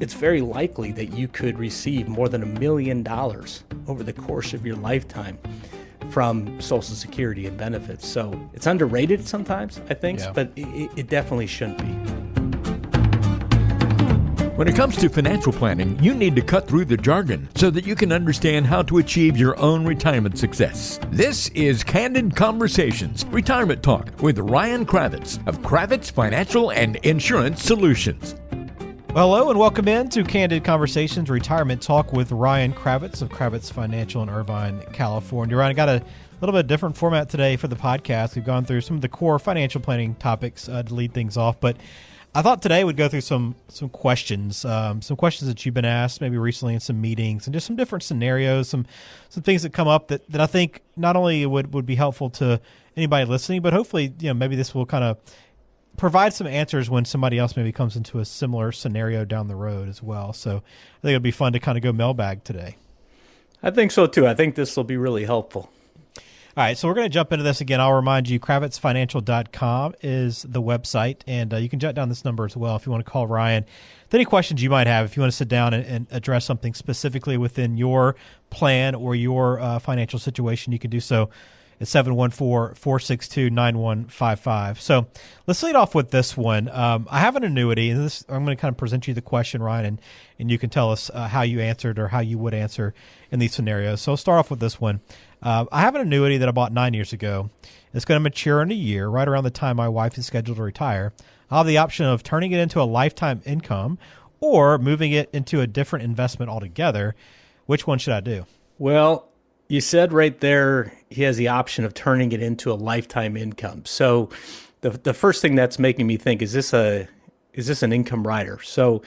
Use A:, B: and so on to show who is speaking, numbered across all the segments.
A: it's very likely that you could receive more than $1 million over the course of your lifetime from Social Security and benefits. So it's underrated sometimes, I think, but it definitely shouldn't be.
B: When it comes to financial planning, you need to cut through the jargon so that you can understand how to achieve your own retirement success. This is Candid Conversations, Retirement Talk with Ryan Cravitz of Cravitz Financial and Insurance Solutions.
C: Well, hello and welcome in to Candid Conversations, Retirement Talk with Ryan Cravitz of Cravitz Financial in Irvine, California. Ryan, I got a little bit different format today for the podcast. We've gone through some of the core financial planning topics to lead things off, but I thought today we'd go through some questions that you've been asked maybe recently in some meetings, and just some different scenarios, some things that come up that I think not only would be helpful to anybody listening, but hopefully maybe this will kind of provide some answers when somebody else maybe comes into a similar scenario down the road as well. So I think it'll be fun to kind of go mailbag today.
A: I think so too. I think this will be really helpful.
C: All right, so we're going to jump into this again. I'll remind you, kravitzfinancial.com is the website, and you can jot down this number as well if you want to call Ryan with any questions you might have, if you want to sit down and address something specifically within your plan or your financial situation, you can do so at 714-462-9155. So let's lead off with this one. I have an annuity, and I'm going to kind of present you the question, Ryan, and you can tell us how you answered or how you would answer in these scenarios. So I'll start off with this one. I have an annuity that I bought 9 years ago. It's going to mature in a year, right around the time my wife is scheduled to retire. I'll have the option of turning it into a lifetime income or moving it into a different investment altogether. Which one should I do?
A: Well, you said right there he has the option of turning it into a lifetime income. So the first thing that's making me think, is this an income rider? So,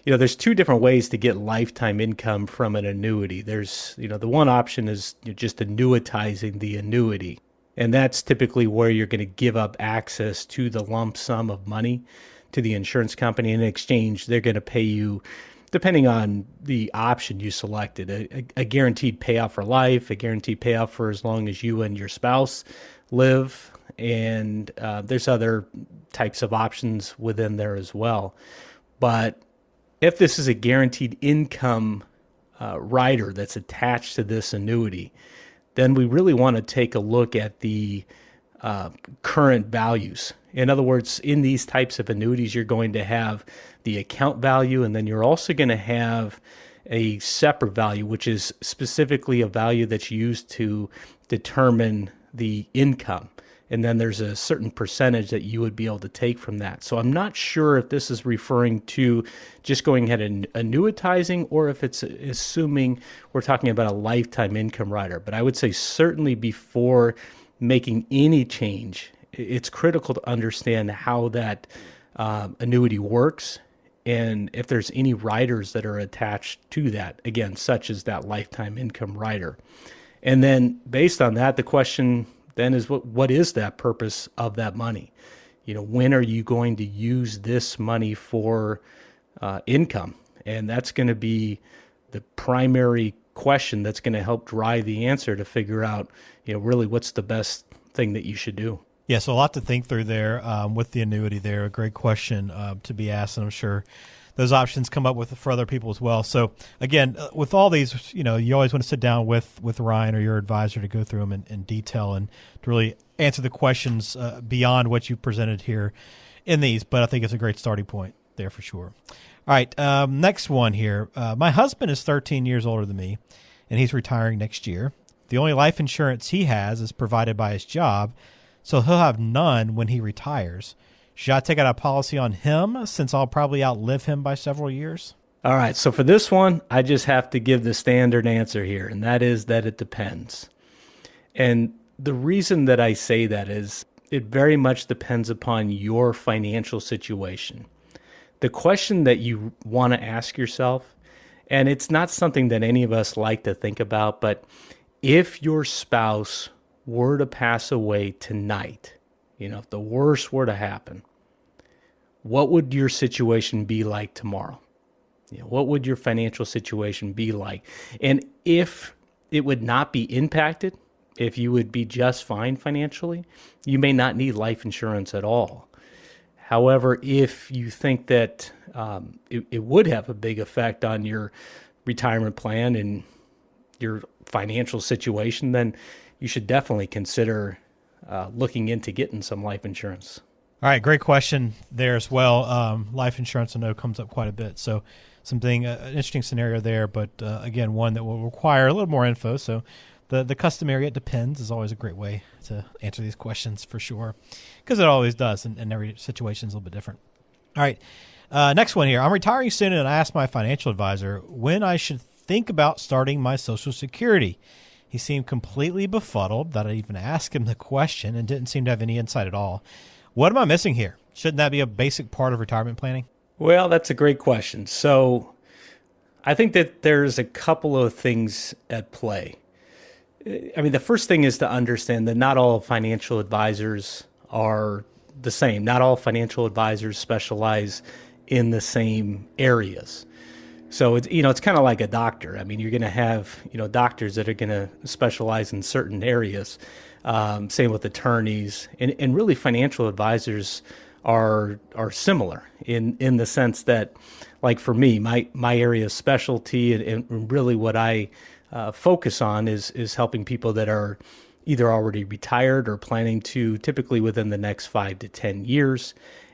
A: there's two different ways to get lifetime income from an annuity. There's, the one option is just annuitizing the annuity. And that's typically where you're going to give up access to the lump sum of money to the insurance company. In exchange, they're going to pay you, depending on the option you selected, a guaranteed payout for life, a guaranteed payout for as long as you and your spouse live. And there's other types of options within there as well. But if this is a guaranteed income rider that's attached to this annuity, then we really want to take a look at the current values. In other words, in these types of annuities, you're going to have the account value, and then you're also going to have a separate value, which is specifically a value that's used to determine the income. And then there's a certain percentage that you would be able to take from that. So I'm not sure if this is referring to just going ahead and annuitizing, or if it's assuming we're talking about a lifetime income rider. But I would say certainly before making any change, it's critical to understand how that annuity works and if there's any riders that are attached to that, again, such as that lifetime income rider. And then based on that, the question then is what is that purpose of that money? When are you going to use this money for income? And that's going to be the primary question that's going to help drive the answer to figure out, really what's the best thing that you should do.
C: Yeah, so a lot to think through there with the annuity there. A great question to be asked, and I'm sure those options come up for other people as well. So again, with all these, you always want to sit down with Ryan or your advisor to go through them in detail and to really answer the questions beyond what you presented here in these. But I think it's a great starting point there for sure. All right, next one here. My husband is 13 years older than me, and he's retiring next year. The only life insurance he has is provided by his job, so he'll have none when he retires. Should I take out a policy on him since I'll probably outlive him by several years?
A: All right, so for this one, I just have to give the standard answer here, and that is that it depends. And the reason that I say that is it very much depends upon your financial situation. The question that you want to ask yourself, and it's not something that any of us like to think about, but if your spouse were to pass away tonight, if the worst were to happen, what would your situation be like tomorrow? What would your financial situation be like? And if it would not be impacted, if you would be just fine financially, you may not need life insurance at all. However, if you think that it would have a big effect on your retirement plan and your financial situation, then you should definitely consider looking into getting some life insurance.
C: All right, great question there as well. Life insurance, I know, comes up quite a bit. So an interesting scenario there, but again, one that will require a little more info. So the customary, it depends, is always a great way to answer these questions for sure, because it always does, and every situation is a little bit different. All right, next one here. I'm retiring soon, and I asked my financial advisor when I should think about starting my Social Security. He seemed completely befuddled that I even asked him the question and didn't seem to have any insight at all. What am I missing here? Shouldn't that be a basic part of retirement planning?
A: Well, that's a great question. So I think that there's a couple of things at play. I mean, the first thing is to understand that not all financial advisors are the same. Not all financial advisors specialize in the same areas. So it's kind of like a doctor. I mean, you're going to have, doctors that are going to specialize in certain areas. Same with attorneys, and really financial advisors are similar in the sense that, like for me, my area of specialty and really what I focus on is helping people that are either already retired or planning to, typically within the next 5 to 10 years,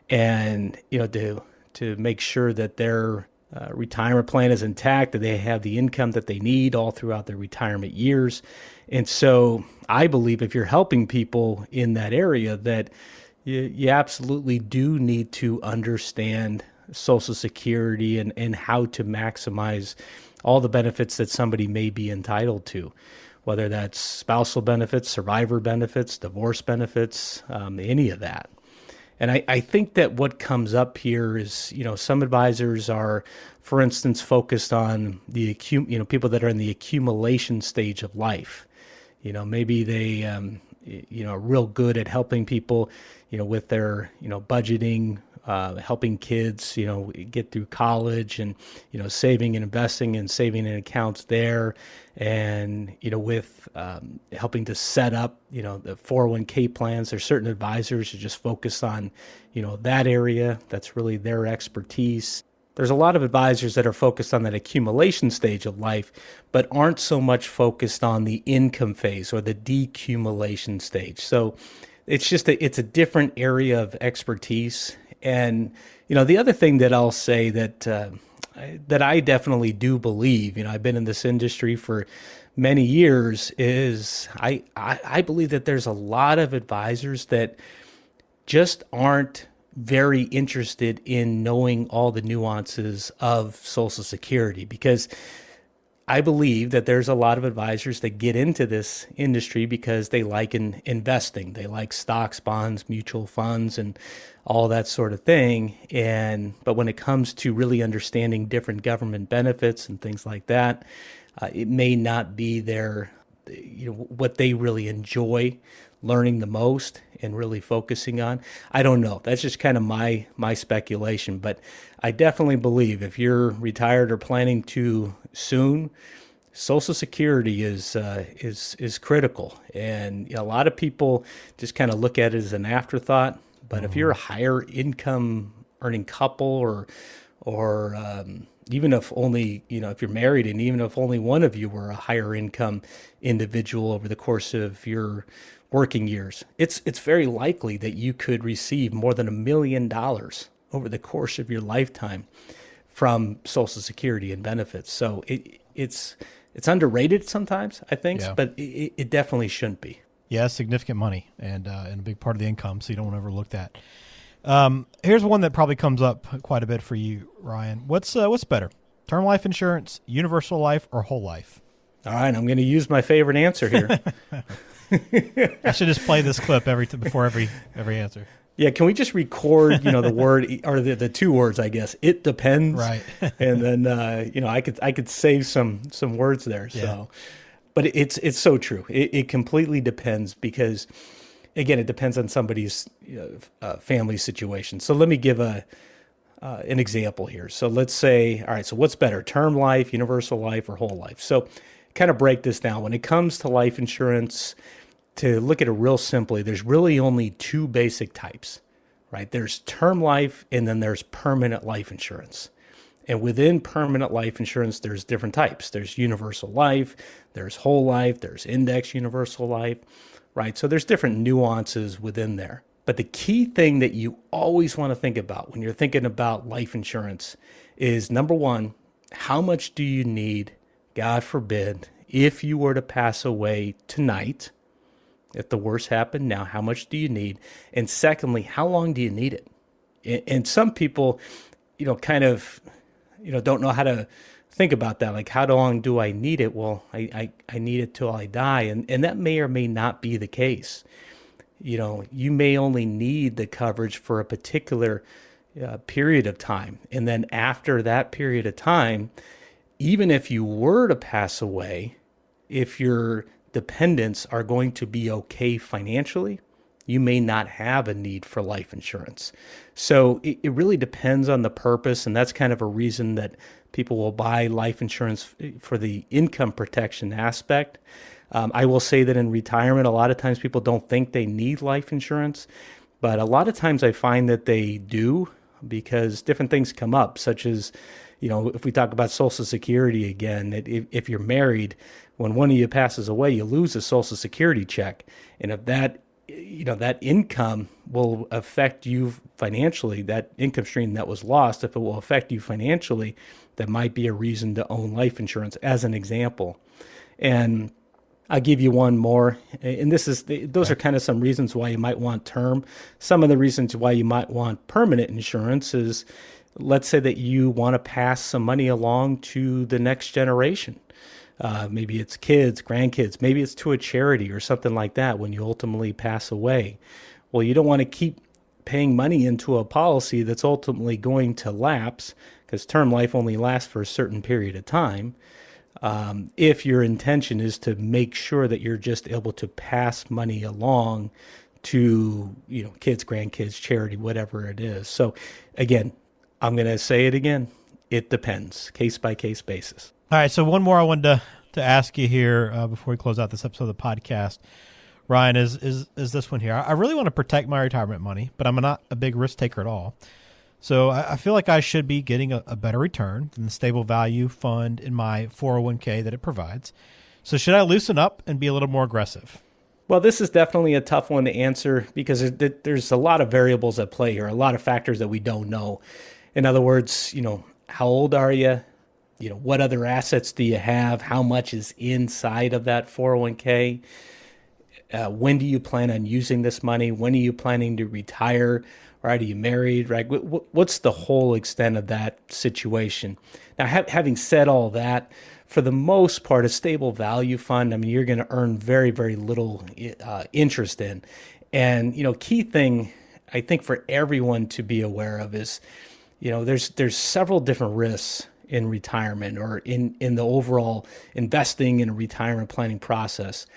A: and to make sure that their retirement plan is intact, that they have the income that they need all throughout their retirement years. And so I believe if you're helping people in that area, that you absolutely do need to understand Social Security and how to maximize all the benefits that somebody may be entitled to, whether that's spousal benefits, survivor benefits, divorce benefits, any of that. And I think that what comes up here is, some advisors are, for instance, focused on the people that are in the accumulation stage of life. Maybe they, are real good at helping people, with their, budgeting, helping kids, get through college and, saving and investing and saving in accounts there. And, with helping to set up, the 401k plans. There's certain advisors who just focus on, that area. That's really their expertise. There's a lot of advisors that are focused on that accumulation stage of life, but aren't so much focused on the income phase or the decumulation stage. So it's a different area of expertise. And, the other thing that I'll say that I definitely do believe, I've been in this industry for many years, is I believe that there's a lot of advisors that just aren't very interested in knowing all the nuances of Social Security, because I believe that there's a lot of advisors that get into this industry because they like investing. They like stocks, bonds, mutual funds, and all that sort of thing. But when it comes to really understanding different government benefits and things like that, it may not be what they really enjoy learning the most and really focusing on. I don't know. That's just kind of my speculation, but I definitely believe if you're retired or planning to soon, Social Security is critical. And a lot of people just kind of look at it as an afterthought. But if you're a higher income earning couple, or even if only, if you're married, and even if only one of you were a higher income individual over the course of your working years, it's very likely that you could receive more than $1 million over the course of your lifetime from Social Security and benefits. So it's underrated sometimes, I think, yeah. But it definitely shouldn't be.
C: Yeah, significant money and a big part of the income, so you don't want to overlook that. Here's one that probably comes up quite a bit for you, Ryan. What's better, term life insurance, universal life, or whole life?
A: All right, I'm going to use my favorite answer here.
C: I should just play this clip before every answer.
A: Yeah, can we just record, the word or the two words, I guess. It depends.
C: Right.
A: And then I could save some words there. So, yeah. But it's so true. It completely depends because, again, it depends on somebody's family situation. So let me give an example here. So let's say, all right, so what's better, term life, universal life, or whole life? So kind of break this down. When it comes to life insurance, to look at it real simply, there's really only two basic types, right? There's term life and then there's permanent life insurance. And within permanent life insurance, there's different types. There's universal life, there's whole life, there's index universal life, right? So there's different nuances within there. But the key thing that you always want to think about when you're thinking about life insurance is, number one, how much do you need, God forbid, if you were to pass away tonight? If the worst happened now, how much do you need? And secondly, how long do you need it? And some people, kind of, don't know how to think about that. Like, how long do I need it? Well, I need it till I die. And that may or may not be the case. You may only need the coverage for a particular period of time. And then after that period of time, even if you were to pass away, if your dependents are going to be okay financially, you may not have a need for life insurance. So it really depends on the purpose, and that's kind of a reason that people will buy life insurance for the income protection aspect. I will say that in retirement, a lot of times people don't think they need life insurance, but a lot of times I find that they do, because different things come up, such as, if we talk about Social Security again, if you're married, when one of you passes away, you lose a Social Security check. And if that income will affect you financially, that income stream that was lost, if it will affect you financially, that might be a reason to own life insurance, as an example. And I'll give you one more. And those are kind of some reasons why you might want term. Some of the reasons why you might want permanent insurance is, let's say that you want to pass some money along to the next generation. Maybe it's kids, grandkids, maybe it's to a charity or something like that when you ultimately pass away. Well, you don't want to keep paying money into a policy that's ultimately going to lapse, because term life only lasts for a certain period of time. If your intention is to make sure that you're just able to pass money along to, kids, grandkids, charity, whatever it is. So again, I'm going to say it again. It depends, case by case basis.
C: All right, so one more I wanted to ask you here before we close out this episode of the podcast, Ryan, is this one here. I really want to protect my retirement money, but I'm not a big risk taker at all. So I feel like I should be getting a better return than the stable value fund in my 401k that it provides. So should I loosen up and be a little more aggressive?
A: Well, this is definitely a tough one to answer, because there's a lot of variables at play here, a lot of factors that we don't know. In other words, how old are you? What other assets do you have? How much is inside of that 401k? When do you plan on using this money? When are you planning to retire? Right? Are you married? Right? What's the whole extent of that situation? Now, having said all that, for the most part, a stable value fund, you're going to earn very, very little interest in. And, key thing I think for everyone to be aware of is, there's several different risks in retirement, or in the overall investing and retirement planning process.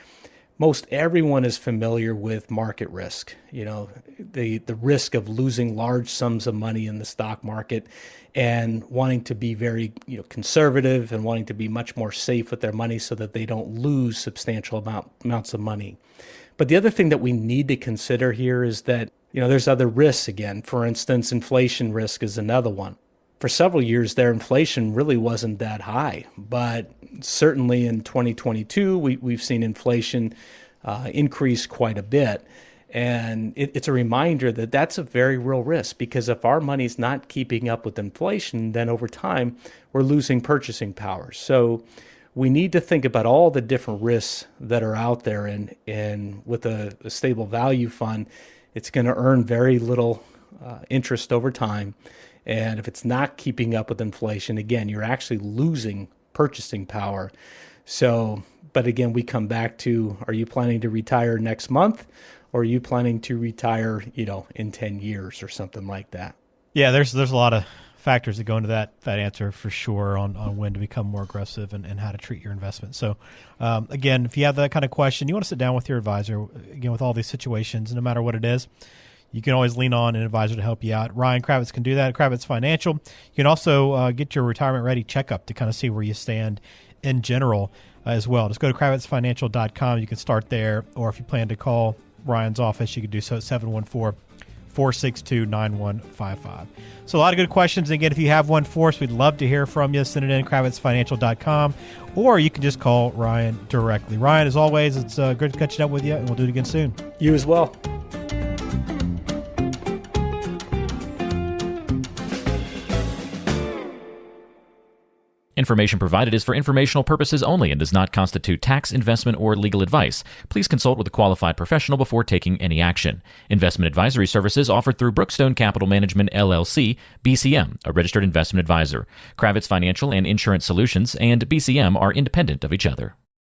A: Most everyone is familiar with market risk, the risk of losing large sums of money in the stock market, and wanting to be very conservative and wanting to be much more safe with their money so that they don't lose substantial amounts of money. But the other thing that we need to consider here is that there's other risks again. For instance, inflation risk is another one. For several years there, inflation really wasn't that high, but certainly in 2022, we've seen inflation increase quite a bit. And it's a reminder that that's a very real risk, because if our money's not keeping up with inflation, then over time, we're losing purchasing power. So we need to think about all the different risks that are out there. And with a stable value fund, it's going to earn very little interest over time. And if it's not keeping up with inflation, again, you're actually losing purchasing power. So, but again, we come back to, are you planning to retire next month, or are you planning to retire, in 10 years or something like that?
C: Yeah, there's a lot of factors that go into that answer for sure on when to become more aggressive and how to treat your investment. So again, if you have that kind of question, you want to sit down with your advisor, again, with all these situations, no matter what it is. You can always lean on an advisor to help you out. Ryan Cravitz can do that at Cravitz Financial. You can also get your retirement ready checkup to kind of see where you stand in general as well. Just go to kravitzfinancial.com. You can start there, or if you plan to call Ryan's office, you can do so at 462-9155. So a lot of good questions. Again, if you have one for us, we'd love to hear from you. Send it in kravitzfinancial.com, or you can just call Ryan directly. Ryan, as always, it's great catching up with you, and we'll do it again soon.
A: You as well.
D: Information provided is for informational purposes only and does not constitute tax, investment, or legal advice. Please consult with a qualified professional before taking any action. Investment advisory services offered through Brookstone Capital Management, LLC, BCM, a registered investment advisor. Cravitz Financial and Insurance Solutions and BCM are independent of each other.